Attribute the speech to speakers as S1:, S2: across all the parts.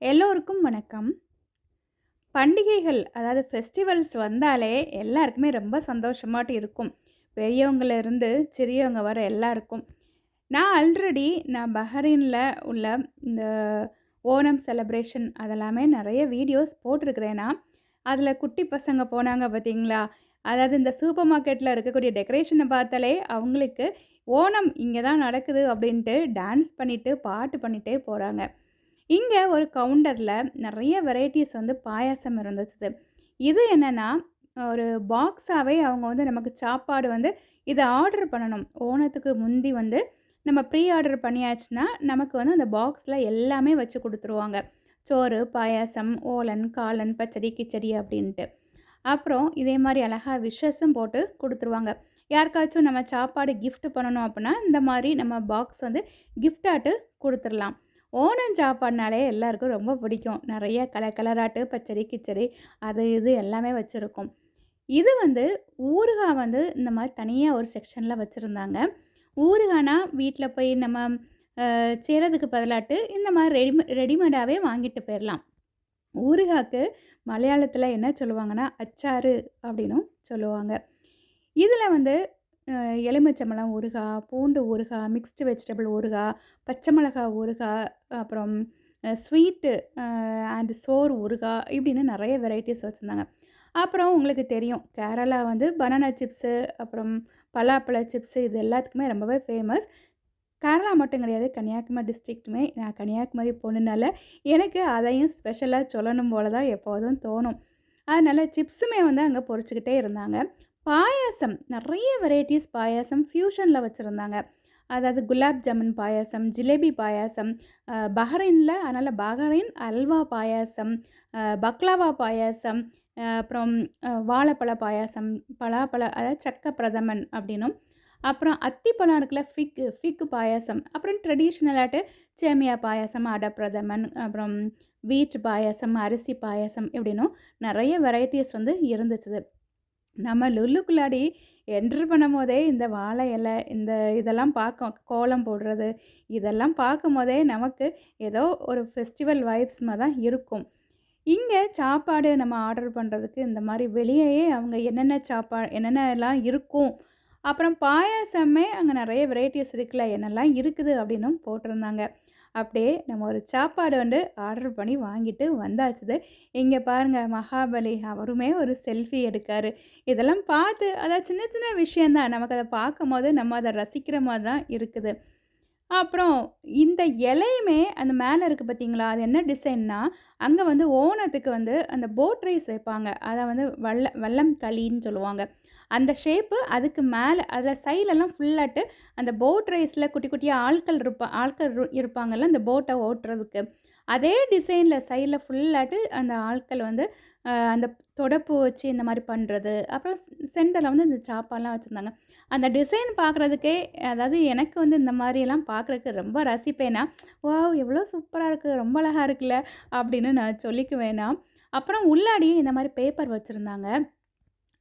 S1: எல்லோருக்கும் வணக்கம். பண்டிகைகள் அதாவது ஃபெஸ்டிவல்ஸ் வந்தாலே எல்லாருக்குமே ரொம்ப சந்தோஷமாட்டு இருக்கும். பெரியவங்கலேருந்து சிறியவங்க வர எல்லாருக்கும். நான் பஹ்ரைன்ல உள்ள இந்த ஓணம் செலிப்ரேஷன் அதெல்லாமே நெறைய வீடியோஸ் போட்டிருக்கிறேன் நான். அதில குட்டி பசங்க போனாங்க பார்த்தீங்களா? அதாவது இந்த சூப்பர் மார்க்கெட்ல இருக்கக்கூடிய டெக்கரேஷன பார்த்தாலே அவங்களுக்கு ஓணம் இங்க தான் நடக்குது அப்படின்ட்டு டான்ஸ் பண்ணிட்டு, பாட்டு பண்ணிட்டே போறாங்க. இங்க ஒரு கவுண்டர்ல நெறைய வெரைட்டீஸ் வந்து பாயாசம் இருந்துச்சு. இது என்னன்னா, ஒரு பாக்ஸாவே அவங்க வந்து நமக்கு சாப்பாடு வந்து இத ஆர்டர் பண்ணணும். ஓணத்துக்கு முந்தி வந்து நம்ம ப்ரீ ஆர்டர் பண்ணியாச்சுன்னா, நமக்கு வந்து அந்த பாக்ஸ்ல எல்லாமே வச்சு குடுத்துருவாங்க. சோறு, பாயாசம், ஓலன், காளான், பச்சடி, கிச்சடி அப்படின்ட்டு. அப்புறம் இதே மாரி அழகா விஷஸும் போட்டு குடுத்துருவாங்க. யாருக்காச்சும் நம்ம சாப்பாடு கிஃப்ட் பண்ணணும் அப்புட்னா, இந்த மாரி நம்ம பாக்ஸ் வந்து கிஃப்ட்டாட்டு குடுத்துரலாம். ஓணம் சாப்பாடுனாலே எல்லாருக்கும் ரொம்ப பிடிக்கும். நெறைய கலர் கலராட்டு பச்சடி, கிச்சடி அது இது எல்லாமே வச்சிருக்கும். இது வந்து ஊறுகாய் வந்து இந்த மாரி தனியா ஒரு செக்ஷன்ல வச்சிருந்தாங்க. ஊறுகானா வீட்ல போய் நம்ம செய்றதுக்கு பதிலாட்டு இந்த மாரி ரெடிமேடாவே வாங்கிட்டு போயிரலாம். ஊறுகாய்க்கு மலையாளத்தில என்ன சொல்லுவாங்கன்னா, அச்சாறு அப்படின்னும் சொல்லுவாங்க. இதில வந்து எலுமிச்சம்பழம் ஊறுகாய், பூண்டு ஊறுகாய், மிக்ஸ்டு வெஜிடபிள் ஊறுகாய், பச்சை மிளகாய் ஊறுகாய், அப்புறம் ஸ்வீட்டு அண்ட் சோறு ஊறுகாய் இப்படின்னு நெறைய வெரைட்டிஸ் வச்சுருந்தாங்க. அப்புறம் உங்களுக்கு தெரியும் கேரளா வந்து பனானா சிப்ஸு, அப்புறம் பலாப்பழ சிப்ஸு இது எல்லாத்துக்குமே ரொம்பவே ஃபேமஸ். கேரளா மட்டும் கிடையாது, கன்னியாகுமரி டிஸ்ட்ரிக்ட்டுமே நான் கன்னியாகுமரி பொண்ணுனால எனக்கு அதையும் ஸ்பெஷலா சொல்லணும் போல தான் எப்போதும் தோணும். அதனால சிப்ஸுமே வந்து அங்க பொரிச்சுக்கிட்டே இருந்தாங்க. பாயாசம் நெறைய வெரைட்டீஸ் பாயாசம் ஃப்யூஷன்ல வச்சுருந்தாங்க. அதாவது குலாப் ஜாமுன் பாயாசம், ஜிலேபி பாயாசம், பஹ்ரைன்ல அதனால பஹ்ரைன் அல்வா பாயாசம், பக்லாவா பாயாசம், அப்புறம் வாழைப்பழ பாயாசம், பலாப்பழ அதாவது சக்க பிரதமன் அப்படின்னும், அப்புறம் அத்திப்பழம் இருக்குல்ல ஃபிக் பாயாசம், அப்புறம் ட்ரெடிஷ்னலாட்டு சேமியா பாயாசம், அடை பிரதமன், அப்புறம் வீட் பாயாசம், அரிசி பாயாசம் இப்படின்னும் நெறைய வெரைட்டீஸ் வந்து இருந்துச்சு. நம்ம லுல்லுக்குள்ளாடி என்ட்ரு பண்ணும்போதே இந்த வாழை இலை, இந்த இதெல்லாம் பார்க்கும் கோலம் போடுறது, இதெல்லாம் பார்க்கும்போதே நமக்கு ஏதோ ஒரு ஃபெஸ்டிவல் வைப்ஸ் மாரி தான் இருக்கும். இங்க சாப்பாடு நம்ம ஆர்டர் பண்ணுறதுக்கு இந்த மாரி வெளியயே அவங்க என்னென்னலாம் இருக்கும். அப்புறம் பாயாசமே அங்க நெறைய வெரைட்டீஸ் இருக்குல்ல, என்னெல்லாம் இருக்குது அப்படின்னும் போட்டிருந்தாங்க. அப்படியே நம்ம ஒரு சாப்பாடு வந்து ஆர்டர் பண்ணி வாங்கிட்டு வந்தாச்சுது. இங்க பாருங்க மகாபலி அவருமே ஒரு செல்ஃபி எடுக்காரு. இதெல்லாம் பார்த்து அதான் சின்ன சின்ன விஷயம் தான். நமக்கு அத பார்க்கும்போது நம்ம அத ரசிக்கிற மாரி தான் இருக்குது. அப்புறம் இந்த இலையுமே அந்த மேல இருக்கு பார்த்தீங்களா? அது என்ன டிசைன்னா, அங்க வந்து ஓணத்துக்கு வந்து அந்த போட் ரைஸ் வைப்பாங்க. அத வந்து வல்லம் களின்னு சொல்லுவாங்க. அந்த ஷேப்பு அதுக்கு மேல அதில சைட்லலாம் ஃபுல்லாட்டு அந்த போட் ரைஸ்ல குட்டி குட்டியா ஆட்கள் இருப்பாங்கல்ல, அந்த போட்ட ஓட்டுறதுக்கு. அதே டிசைன்ல சைட்ல ஃபுல்லாட்டு அந்த ஆட்கள் வந்து அந்த தொடப்பு வச்சு இந்த மாரி பண்றது. அப்புறம் சென்டர்ல வந்து இந்த சாப்பாடுலாம் வச்சிருந்தாங்க. அந்த டிசைன் பார்க்குறதுக்கே அதாவது எனக்கு வந்து இந்த மாரியெல்லாம் பார்க்குறதுக்கு ரொம்ப ரசிப்பேனா, வாவ்! எவ்வளோ சூப்பரா இருக்கு. ரொம்ப அழகா இருக்குல்ல. அப்படின்னு நான் சொல்லிக்குவேனா. அப்புறம் உள்ளாடி இந்த மாரி பேப்பர் வச்சிருந்தாங்க.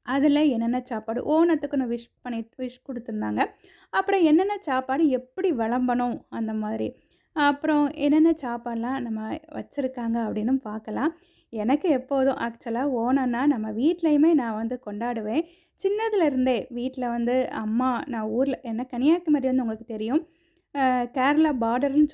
S1: அதில என்னென்ன சாப்பாடு ஓணத்துக்குன்னு விஷ் குடுத்துருந்தாங்க. அப்புறம் என்னென்ன சாப்பாடு எப்படி விளம்பணும் அந்த மாதிரி. அப்புறம் என்னென்ன சாப்பாடுலாம் நம்ம வச்சிருக்காங்க அப்படின்னும் பார்க்கலாம். எனக்கு எப்போதும் ஆக்சுவலா ஓணம்னா நம்ம வீட்லயுமே நான் வந்து கொண்டாடுவேன். சின்னதுலேருந்தே வீட்ல வந்து அம்மா நான் ஊர்ல ஏன்னா கன்னியாகுமரி வந்து உங்களுக்கு தெரியும். கேரளா பார்டர்ன்னு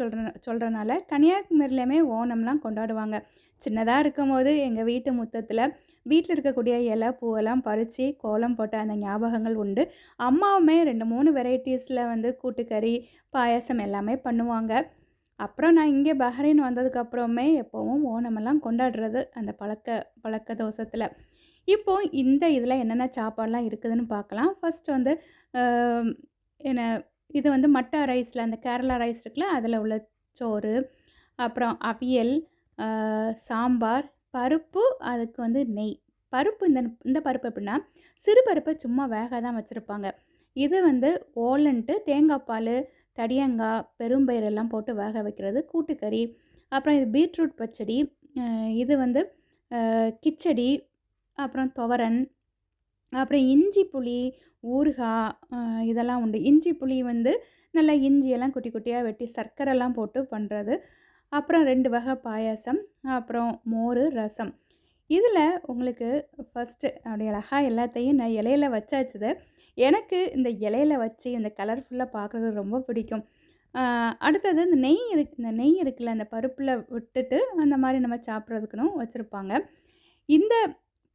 S1: சொல்றனால கன்னியாகுமரியிலயுமே ஓணம்லாம் கொண்டாடுவாங்க. சின்னதா இருக்கும்போது எங்க வீட்டு முத்தத்தில வீட்ல இருக்கக்கூடிய இலை, பூவெல்லாம் பறிச்சு கோலம் போட்ட அந்த ஞாபகங்கள் உண்டு. அம்மாவுமே 2, 3 வெரைட்டீஸ்ல வந்து கூட்டுக்கறி, பாயாசம் எல்லாமே பண்ணுவாங்க. அப்புறம் நான் இங்கே பஹ்ரைன் வந்ததுக்கப்புறமே எப்பவும் ஓணமெல்லாம் கொண்டாடுறது அந்த பழக்க தோஷத்தில. இப்போ இந்த இதில என்னென்ன சாப்பாடுலாம் இருக்குதுன்னு பார்க்கலாம். ஃபர்ஸ்ட் வந்து அ என்ன இது வந்து மட்டா ரைஸ்ல அந்த கேரளா ரைஸ் இருக்குல்ல, அதில உள்ள சோறு, அப்புறம் அவியல், அ சாம்பார், பருப்பு, அதுக்கு வந்து நெய். பருப்பு இந்த பருப்பு எப்புடின்னா, சிறு பருப்ப சும்மா வேக தான் வச்சிருப்பாங்க. இது வந்து ஓலன்ட்டு தேங்காய் பாலு, தடியங்காய், பெரும்பயிறு எல்லாம் போட்டு வேக வைக்கிறது, கூட்டுக்கறி. அப்புறம் இது பீட்ரூட் பச்சடி, இது வந்து கிச்சடி, அப்புறம் துவரன், அப்புறம் இஞ்சி புளி, ஊறுகாய் இதெல்லாம் உண்டு. இஞ்சி புளி வந்து நல்லா இஞ்சியெல்லாம் குட்டி குட்டியா வெட்டி சர்க்கரைலாம் போட்டு பண்ணுறது. அப்புறம் 2 வகை பாயாசம், அப்புறம் மோர், ரசம். இதில உங்களுக்கு ஃபர்ஸ்ட்டு அப்படி அழகா எல்லாத்தையும் நான் இலையில வச்சாச்சுது. எனக்கு இந்த இலையில வச்சு இந்த கலர்ஃபுல்லா பார்க்குறது ரொம்ப பிடிக்கும். ஆ அடுத்தது இந்த நெய் இருக்குல்ல, அந்த பருப்புல விட்டுட்டு அந்த மாரி நம்ம சாப்பிட்றதுக்குன்னும் வச்சுருப்பாங்க. இந்த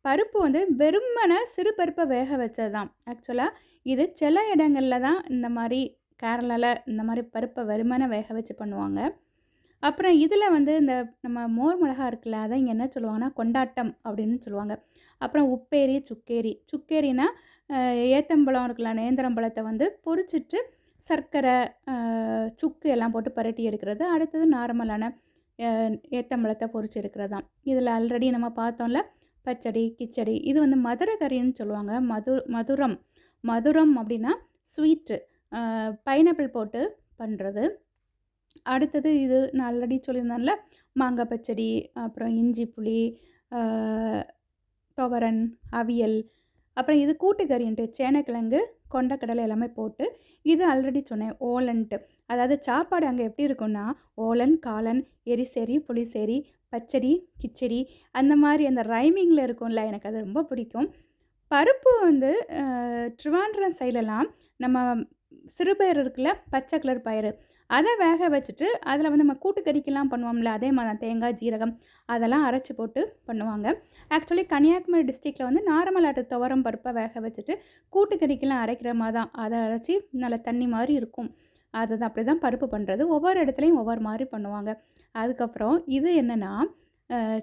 S1: பருப்பு வந்து வெறுமனே சிறு பருப்ப வேக வச்சது தான். ஆக்சுவலா இது சில இடங்கள்ல தான் இந்த மாரி கேரளால இந்த மாரி பருப்ப வெறுமனே வேக வச்சு பண்ணுவாங்க. அப்புறம் இதில வந்து இந்த நம்ம மோர் மிளகா இருக்குல்ல, அத இங்க என்ன சொல்லுவாங்கன்னா, கொண்டாட்டம் அப்படின்னு சொல்லுவாங்க. அப்புறம் உப்பேரி, சுக்கேரி. சுக்கேரினா ஏத்தம்பழம் இருக்குல்ல, நேந்திரம் பழத்த வந்து பொரிச்சுட்டு சர்க்கரை, சுக்கு எல்லாம் போட்டு பெரட்டி எடுக்கிறது. அடுத்தது நார்மலான அ ஏத்தம்பழத்த பொரிச்சு எடுக்கிறது தான். இதில ஆல்ரெடி நம்ம பார்த்தோம்ல, பச்சடி, கிச்சடி. இது வந்து மதுர கறின்னு சொல்லுவாங்க. மதுரம். மதுரம் அப்படின்னா ஸ்வீட்டு. பைனாப்பிள் போட்டு பண்றது. அடுத்தது இது நான் ஆல்ரெடி சொல்லியிருந்தேன்ல, மாங்கா பச்சடி, அப்புறம் இஞ்சி புளி, ஆ துவரன், அவியல், அப்புறம் இது கூட்டுக்கறின்ட்டு சேனைக்கிழங்கு, கொண்டைக்கடலை எல்லாமே போட்டு, இது ஆல்ரெடி சொன்னேன் ஓலன்ட்டு. அதாவது சாப்பாடு அங்க எப்படி இருக்கும்னா, ஓலன், காளான், எரிசேரி, புளிசேரி, பச்சடி, கிச்சடி அந்த மாரி அந்த ரைமிங்கில இருக்கும்ல, எனக்கு அது ரொம்ப பிடிக்கும். பருப்பு வந்து ட்ரிவாண்ட்ரம் சைட்லலாம் நம்ம சிறுபயிறு இருக்குல்ல, பச்சை கலர் பயிறு. அத வேக வச்சுட்டு, அதில வந்து நம்ம கூட்டுக்கறிக்கெல்லாம் பண்ணுவோம்ல, அதே மாரி தான் தேங்காய், ஜீரகம் அதெல்லாம் அரைச்சு போட்டு பண்ணுவாங்க. ஆக்சுவலி கன்னியாகுமரி டிஸ்ட்ரிக்ட்ல வந்து நார்மலாட்டு துவரம் பருப்ப வேக வச்சுட்டு, கூட்டுக்கறிக்கெல்லாம் அரைக்கிற மாரி தான். அத அரைச்சு நல்ல தண்ணி மாரி இருக்கும். அதுதான் அப்படிதான் பருப்பு பண்ணுறது. ஒவ்வொரு இடத்துலயும் ஒவ்வொரு மாரி பண்ணுவாங்க. அதுக்கப்புறம் இது என்னன்னா,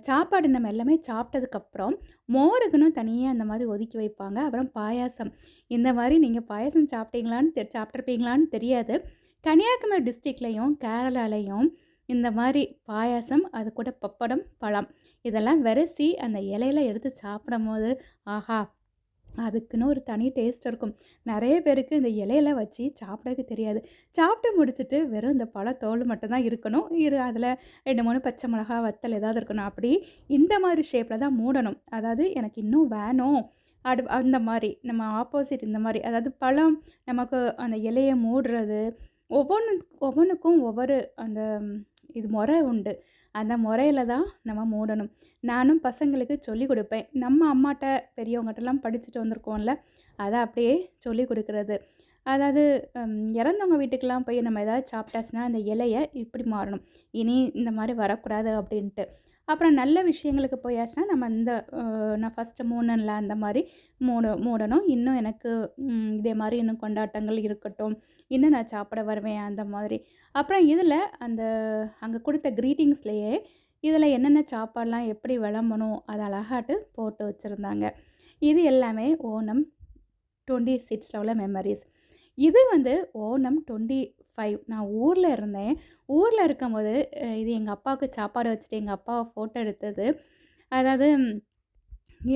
S1: சாப்பாடு நம்ம எல்லாமே சாப்பிட்டதுக்கப்புறம், மோருக்குன்னு தனியா அந்த மாரி ஒதுக்கி வைப்பாங்க. அப்புறம் பாயாசம். இந்த மாரி நீங்க பாயாசம் சாப்பிட்டுருப்பீங்களான்னு தெரியாது. கன்னியாகுமரி டிஸ்ட்ரிக்ட்லயும், கேரளாலயும் இந்த மாரி பாயாசம், அது கூட பப்படம், பழம் இதெல்லாம் வெரசி அந்த இலையில எடுத்து சாப்பிடும்போது, ஆஹா! அதுக்குன்னு ஒரு தனி டேஸ்ட் இருக்கும். நெறைய பேருக்கு இந்த இலையில வச்சு சாப்பிடவே தெரியாது. சாப்பிட்டு முடிச்சுட்டு வெறும் இந்த பழத்தோல் மட்டும் தான் இருக்கணும். அதில 2, 3 பச்சை மிளகா, வத்தல் ஏதாவது இருக்கணும். அப்படி இந்த மாரி ஷேப்ல தான் மூடணும். அதாவது எனக்கு இன்னும் வேணும். அந்த மாரி. நம்ம ஆப்போசிட் இந்த மாரி. அதாவது பழம் நமக்கு அந்த இலைய மூடுறது, ஒவ்வொன்னுக்கும் ஒவ்வொரு அந்த இது மொறை உண்டு. அந்த மொறையில தான் நம்ம மூடணும். நானும் பசங்களுக்கு சொல்லிக் குடுப்பேன். நம்ம அம்மாட்ட, பெரியவங்கட்டலாம் படிச்சுட்டு வந்திருக்கோம்ல, அத அப்படியே சொல்லிக் குடுக்குறது. அதாவது இறந்தவங்க வீட்டுக்கெல்லாம் போய் நம்ம ஏதாவது சாப்பிட்டாச்சுன்னா, அந்த இலைய இப்படி மாறணும். இனி இந்த மாரி வரக்கூடாது அப்படின்ட்டு. அப்புறம் நல்ல விஷயங்களுக்கு போயாச்சுன்னா, நம்ம இந்த நான் ஃபர்ஸ்ட்டு மூடுனேன்ல அந்த மாரி மூடணும். இன்னும் எனக்கு இதே மாரி இன்னும் கொண்டாட்டங்கள் இருக்கட்டும். இன்னும் நான் சாப்பிட வருவேன் அந்த மாதிரி. அப்புறம் இதில அந்த அங்க குடுத்த கிரீட்டிங்ஸ்லயே இதில என்னென்ன சாப்பாடுலாம் எப்படி விளம்பணும், அத அழகாட்டு போட்டு வச்சிருந்தாங்க. இது எல்லாமே ஓணம் 26ல உள்ள மெமரீஸ். இது வந்து ஓணம் 25 நான் ஊர்ல இருந்தேன். ஊர்ல இருக்கும்போது இது எங்க அப்பாவுக்கு சாப்பாடு வச்சுட்டு எங்க அப்பாவ ஃபோட்டோ எடுத்தது. அதாவது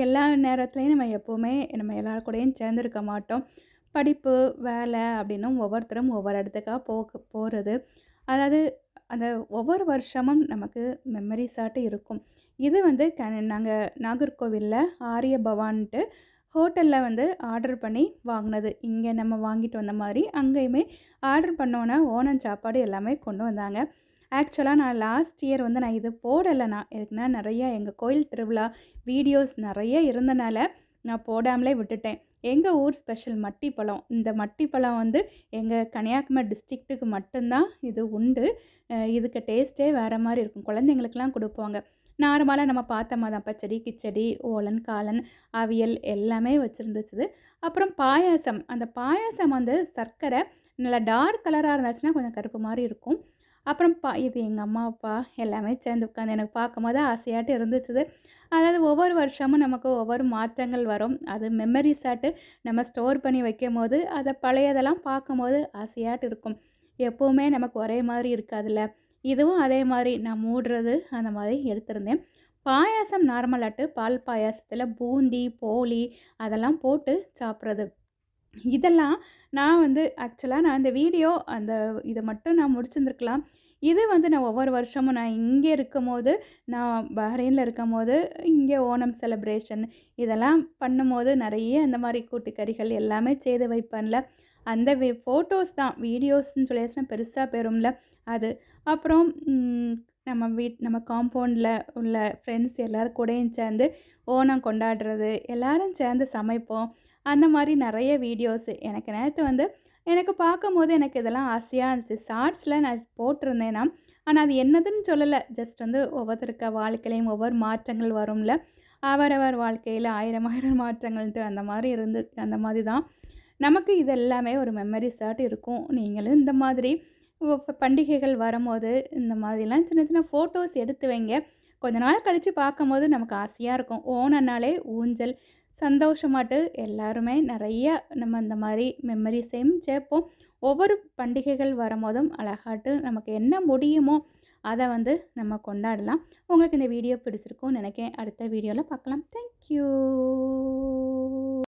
S1: எல்லா நேரத்துலயும் நம்ம எப்பவுமே நம்ம எல்லார் கூடயும் சேர்ந்திருக்க மாட்டோம். படிப்பு, வேலை அப்படின்னும் ஒவ்வொருத்தரும் ஒவ்வொரு இடத்துக்கா போறது. அதாவது அந்த ஒவ்வொரு வருஷமும் நமக்கு மெமரிஸாட்டு இருக்கும். இது வந்து நாங்க நாகர்கோவில்ல ஆரிய பவான்ட்டு ஹோட்டல்ல வந்து ஆர்டர் பண்ணி வாங்குனது. இங்க நம்ம வாங்கிட்டு வந்த மாரி, அங்கேயுமே ஆர்டர் பண்ணோனே ஓணம் சாப்பாடு எல்லாமே கொண்டு வந்தாங்க. ஆக்சுவலா நான் லாஸ்ட் இயர் வந்து நான் இது போடல நான். எதுக்குன்னா நெறைய எங்க கோயில் திருவிழா வீடியோஸ் நெறைய இருந்தனால, நான் போடாமலே விட்டுட்டேன். எங்க ஊர் ஸ்பெஷல் மட்டிப்பழம். இந்த மட்டிப்பழம் வந்து எங்க கன்னியாகுமரி டிஸ்ட்ரிக்ட்டுக்கு மட்டும் தான் இது உண்டு. இதுக்கு டேஸ்ட்டே வேற மாரி இருக்கும். குழந்தைங்களுக்கெல்லாம் குடுப்பாங்க. நார்மலா நம்ம பார்த்த மாரி தான் பச்சடி, கிச்சடி, ஓலன், காளான், அவியல் எல்லாமே வச்சிருந்துச்சு. அப்புறம் பாயாசம். அந்த பாயாசம் வந்து சர்க்கரை நல்லா டார்க் கலரா இருந்துச்சுன்னா, கொஞ்சம் கருப்பு மாரி இருக்கும். அப்புறம் இது எங்க அம்மா, அப்பா எல்லாமே சேர்ந்து உட்காந்து எனக்கு பார்க்கும்போது ஆசையாட்டு இருந்துச்சு. அதாவது ஒவ்வொரு வருஷமும் நமக்கு ஒவ்வொரு மாற்றங்கள் வரும். அது மெமரீஸாட்டு நம்ம ஸ்டோர் பண்ணி வைக்கும்போது, அத பழையதெல்லாம் பார்க்கும்போது ஆசையாட்டு இருக்கும். எப்பவுமே நமக்கு ஒரே மாதிரி இருக்காதுல்ல. இதுவும் அதே மாரி நான் மூடுறது அந்த மாதிரி எடுத்திருந்தேன். பாயாசம் நார்மலாட்டு பால் பாயாசத்தில பூந்தி, போளி அதெல்லாம் போட்டு சாப்பிட்றது. இதெல்லாம் நான் வந்து ஆக்சுவலா நான் இந்த வீடியோ இத மட்டும் நான் முடிச்சிருந்துருக்கலாம். இது வந்து நான் ஒவ்வொரு வருஷமும் நான் இங்கே இருக்கும்போது, நான் பஹ்ரைன்ல இருக்கும்போது, இங்கே ஓணம் செலிப்ரேஷன் இதெல்லாம் பண்ணும்போது நெறைய இந்த மாரி கூட்டுக்கறிகள் எல்லாமே செய்து வைப்பேன்ல. அந்த ஃபோட்டோஸ் தான் வீடியோஸ்ன்னு சொல்லியாச்சுன்னா பெருசா போயிரும்ல அது. அப்புறம் நம்ம காம்பவுண்டில் உள்ள ஃப்ரெண்ட்ஸ் எல்லோரும் கூடயும் சேர்ந்து ஓணம் கொண்டாடுறது, எல்லோரும் சேர்ந்து சமைப்போம். அந்த மாதிரி நிறைய வீடியோஸ் எனக்கு நேற்று வந்து எனக்கு பார்க்கும்போது எனக்கு இதெல்லாம் ஆசையாக இருந்துச்சு. ஷார்ட்ஸில் நான் போட்டிருந்தேன்னா, ஆனால் அது என்னதுன்னு சொல்லலை. ஜஸ்ட் வந்து ஒவ்வொருத்தருக்க வாழ்க்கையிலையும் ஒவ்வொரு மாற்றங்கள் வரும்ல. அவரவர் வாழ்க்கையில் ஆயிரம் ஆயிரம் மாற்றங்கள்ன்ட்டு அந்த மாதிரி தான். நமக்கு இது எல்லாமே ஒரு மெமரிஸாட்டு இருக்கும். நீங்களும் இந்த மாதிரி பண்டிகைகள் வரும்போது இந்த மாதிரிலாம் சின்ன சின்ன ஃபோட்டோஸ் எடுத்து வைங்க. கொஞ்ச நாள் கழித்து பார்க்கும்போது நமக்கு ஆசையாக இருக்கும். ஓணம்னாலே ஊஞ்சல், சந்தோஷமாட்டு எல்லாருமே நிறைய நம்ம இந்த மாதிரி மெமரிஸையும் சேர்ப்போம். ஒவ்வொரு பண்டிகைகள் வரும்போதும் அழகாட்டு நமக்கு என்ன முடியுமோ அதை வந்து நம்ம கொண்டாடலாம். உங்களுக்கு இந்த வீடியோ பிடிச்சிருக்கும்னு நினைக்கிறேன். அடுத்த வீடியோவில் பார்க்கலாம். தேங்க்யூ.